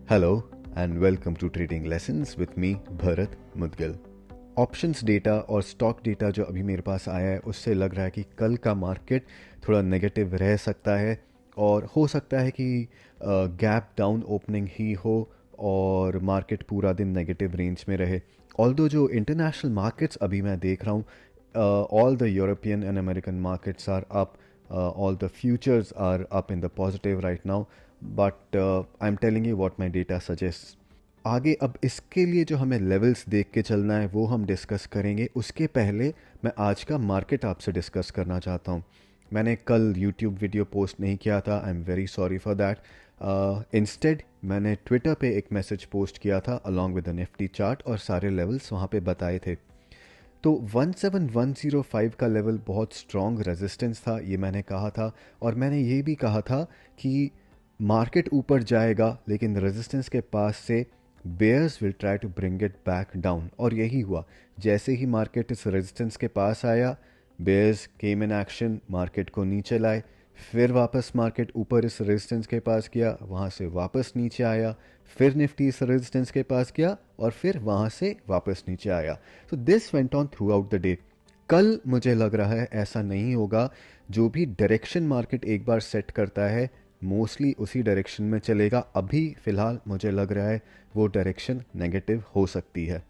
Hello and welcome to trading lessons with me Bharat Mudgal. Options data और stock data जो अभी मेरे पास आया है उससे लग रहा है कि कल का मार्केट थोड़ा नेगेटिव रह सकता है और हो सकता है कि गैप डाउन ओपनिंग ही हो और मार्केट पूरा दिन नेगेटिव रेंज में रहे। ऑल्दो जो इंटरनेशनल मार्केट्स अभी मैं देख रहा हूँ, all the European and American markets are up, all the futures are up in the positive right now, but I'm telling you what my data suggests. आगे अब इसके लिए जो हमें लेवल्स देख के चलना है वो हम डिस्कस करेंगे। उसके पहले मैं आज का मार्केट आपसे डिस्कस करना चाहता हूँ। मैंने कल यूट्यूब वीडियो पोस्ट नहीं किया था, I am very sorry for that. Instead मैंने ट्विटर पे एक मैसेज पोस्ट किया था along with the Nifty chart और सारे लेवल्स वहाँ पे बताए थे। तो 17105 का लेवल बहुत स्ट्रॉन्ग रेजिस्टेंस था, ये मैंने कहा था। और मैंने ये भी कहा था कि मार्केट ऊपर जाएगा लेकिन रेजिस्टेंस के पास से bears will try to bring it back down, और यही हुआ। जैसे ही मार्केट इस रेजिस्टेंस के पास आया, bears came in action, market को नीचे लाए। फिर वापस मार्केट ऊपर इस रेजिस्टेंस के पास गया, वहाँ से वापस नीचे आया। फिर निफ्टी इस रेजिस्टेंस के पास गया और फिर वहाँ से वापस नीचे आया। तो this went on through out the day. कल मुझे लग रहा है ऐसा नहीं होगा। जो भी डायरेक्शन मार्केट एक बार सेट करता है मोस्टली उसी डायरेक्शन में चलेगा। अभी फ़िलहाल मुझे लग रहा है वो डायरेक्शन नेगेटिव हो सकती है।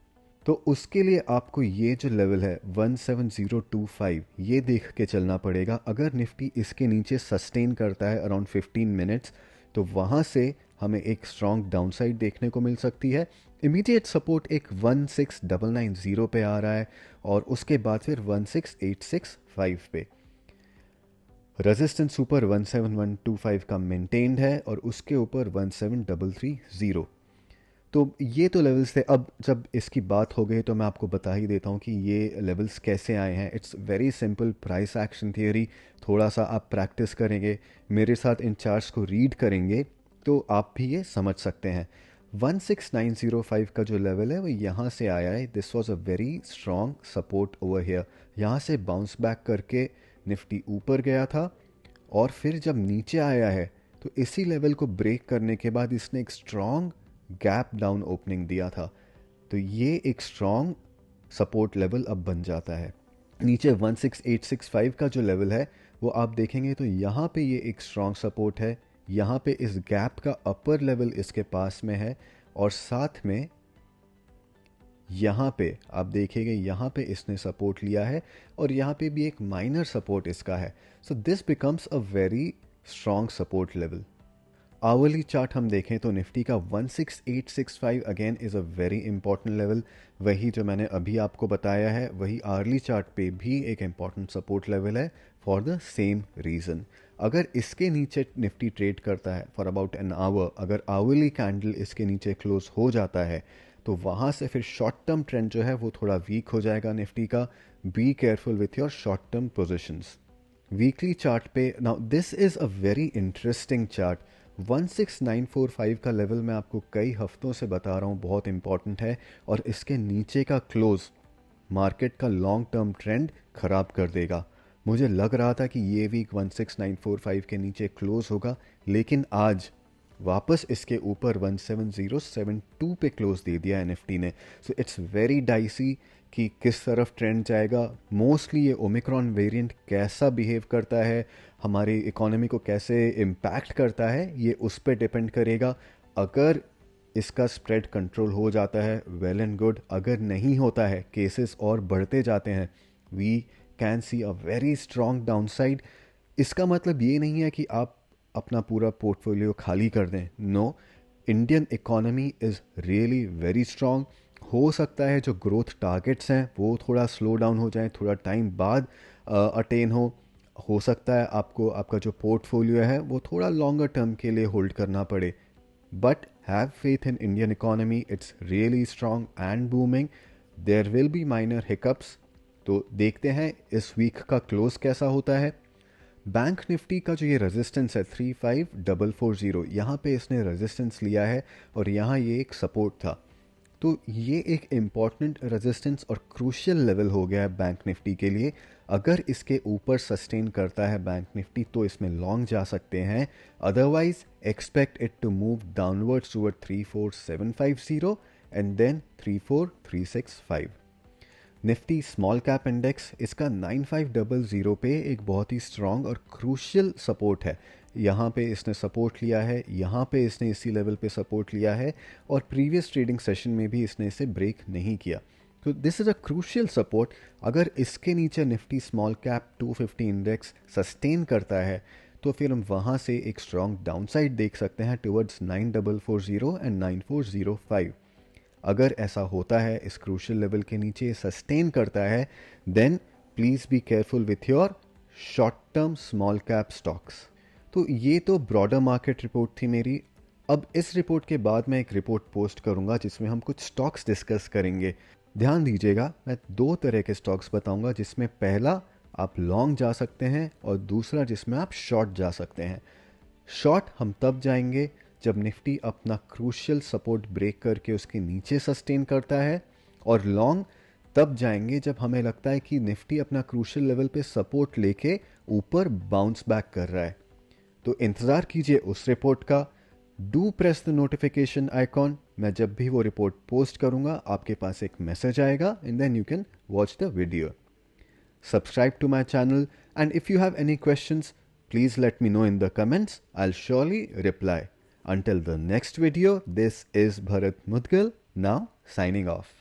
तो उसके लिए आपको ये जो लेवल है 17025 ये देख के चलना पड़ेगा। अगर निफ्टी इसके नीचे सस्टेन करता है अराउंड 15 मिनट्स तो वहाँ से हमें एक स्ट्रॉन्ग डाउनसाइड देखने को मिल सकती है। इमीडिएट सपोर्ट एक 16990 पे आ रहा है और उसके बाद फिर 16865 पे। रेजिस्टेंस ऊपर 17125 का मेंटेन्ड है और उसके ऊपर 17330। तो ये तो लेवल्स थे। अब जब इसकी बात हो गई तो मैं आपको बता ही देता हूँ कि ये लेवल्स कैसे आए हैं। It's very simple, price action theory. थोड़ा सा आप प्रैक्टिस करेंगे, मेरे साथ इन चार्ट्स को रीड करेंगे तो आप भी ये समझ सकते हैं। 16905 का जो लेवल है वो यहाँ से आया है। This was a very strong support over here. यहाँ से बाउंस बैक करके निफ्टी ऊपर गया था और फिर जब नीचे आया है तो इसी लेवल को ब्रेक करने के बाद इसने एक स्ट्रॉन्ग गैप डाउन ओपनिंग दिया था। तो ये एक स्ट्रॉन्ग सपोर्ट लेवल अब बन जाता है। नीचे 16865 का जो लेवल है वो आप देखेंगे तो यहाँ पे ये एक स्ट्रॉन्ग सपोर्ट है। यहाँ पे इस गैप का अपर लेवल इसके पास में है और साथ में यहाँ पे आप देखेंगे यहाँ पे इसने सपोर्ट लिया है और यहाँ पे भी एक माइनर सपोर्ट इसका है। So this becomes a very strong support level. Hourly chart हम देखें तो निफ्टी का 16865 again is a very important level. वही जो मैंने अभी आपको बताया है वही आर्ली चार्ट पे भी एक इम्पॉर्टेंट सपोर्ट लेवल है फॉर द सेम रीज़न। अगर इसके नीचे निफ्टी ट्रेड करता है फॉर अबाउट एन आवर, अगर आवरली कैंडल इसके नीचे क्लोज हो जाता है तो वहाँ से फिर शॉर्ट टर्म ट्रेंड जो है वो थोड़ा वीक हो जाएगा निफ्टी का। Be careful with your short term positions. Weekly chart पे now this is a very interesting chart. 16945 का लेवल मैं आपको कई हफ्तों से बता रहा हूँ बहुत इंपॉर्टेंट है और इसके नीचे का क्लोज मार्केट का लॉन्ग टर्म ट्रेंड खराब कर देगा। मुझे लग रहा था कि ये वीक 16945 के नीचे क्लोज होगा लेकिन आज वापस इसके ऊपर 17072 पे क्लोज दे दिया एनएफटी ने। सो इट्स वेरी डाइसी कि किस तरफ ट्रेंड जाएगा। मोस्टली ये ओमिक्रॉन वेरिएंट कैसा बिहेव करता है, हमारी इकोनॉमी को कैसे इम्पैक्ट करता है, ये उस पर डिपेंड करेगा। अगर इसका स्प्रेड कंट्रोल हो जाता है वेल एंड गुड, अगर नहीं होता है केसेस और बढ़ते जाते हैं we can see a very strong downside. इसका मतलब ये नहीं है कि आप अपना पूरा पोर्टफोलियो खाली कर दें। No, Indian economy is really very strong. हो सकता है जो ग्रोथ टारगेट्स हैं वो थोड़ा स्लो डाउन हो जाए, थोड़ा टाइम बाद अटेन हो सकता है आपको आपका जो पोर्टफोलियो है वो थोड़ा लॉन्गर टर्म के लिए होल्ड करना पड़े। But have faith in Indian economy, it's really strong and booming. There will be minor hiccups. तो देखते हैं इस वीक का क्लोज कैसा होता है। बैंक निफ्टी का जो ये रेजिस्टेंस है 35440, यहाँ पे इसने रेजिस्टेंस लिया है और यहाँ ये एक सपोर्ट था। तो ये एक इम्पॉर्टेंट रेजिस्टेंस और क्रूशियल लेवल हो गया है बैंक निफ्टी के लिए। अगर इसके ऊपर सस्टेन करता है बैंक निफ्टी तो इसमें लॉन्ग जा सकते हैं, otherwise expect it to move downwards toward 34750 and then 34365। Nifty small cap index, इसका 9500 पे एक बहुत ही स्ट्रॉन्ग और क्रूशियल सपोर्ट है। यहाँ पे इसने सपोर्ट लिया है, यहाँ पे इसने इसी लेवल पे सपोर्ट लिया है और प्रीवियस ट्रेडिंग सेशन में भी इसने इसे ब्रेक नहीं किया। तो this is a crucial support. अगर इसके नीचे Nifty small cap 250 index sustain करता है तो फिर हम वहाँ से एक स्ट्रॉन्ग डाउनसाइड देख सकते हैं टुवर्ड्स 9440 एंड 9405। अगर ऐसा होता है, इस क्रूशियल लेवल के नीचे सस्टेन करता है, then please be careful with your short term small cap stocks. तो ये तो ब्रॉडर मार्केट रिपोर्ट थी मेरी। अब इस रिपोर्ट के बाद मैं एक रिपोर्ट पोस्ट करूंगा जिसमें हम कुछ स्टॉक्स डिस्कस करेंगे। ध्यान दीजिएगा, मैं 2 तरह के स्टॉक्स बताऊंगा, जिसमें पहला आप लॉन्ग जा सकते हैं और दूसरा जिसमें आप शॉर्ट जा सकते हैं। शॉर्ट हम तब जाएंगे जब निफ्टी अपना क्रूशियल सपोर्ट ब्रेक करके उसके नीचे सस्टेन करता है, और लॉन्ग तब जाएंगे जब हमें लगता है कि निफ्टी अपना क्रूशियल लेवल पे सपोर्ट लेके ऊपर बाउंस बैक कर रहा है। तो इंतज़ार कीजिए उस रिपोर्ट का। Do press the notification icon. मैं जब भी वो रिपोर्ट पोस्ट करूंगा आपके पास एक मैसेज आएगा and then you can watch the video. Subscribe to my channel, and if you have any questions, please let me know in the comments. I'll surely reply. Until the next video, this is Bharat Mudgal, now signing off.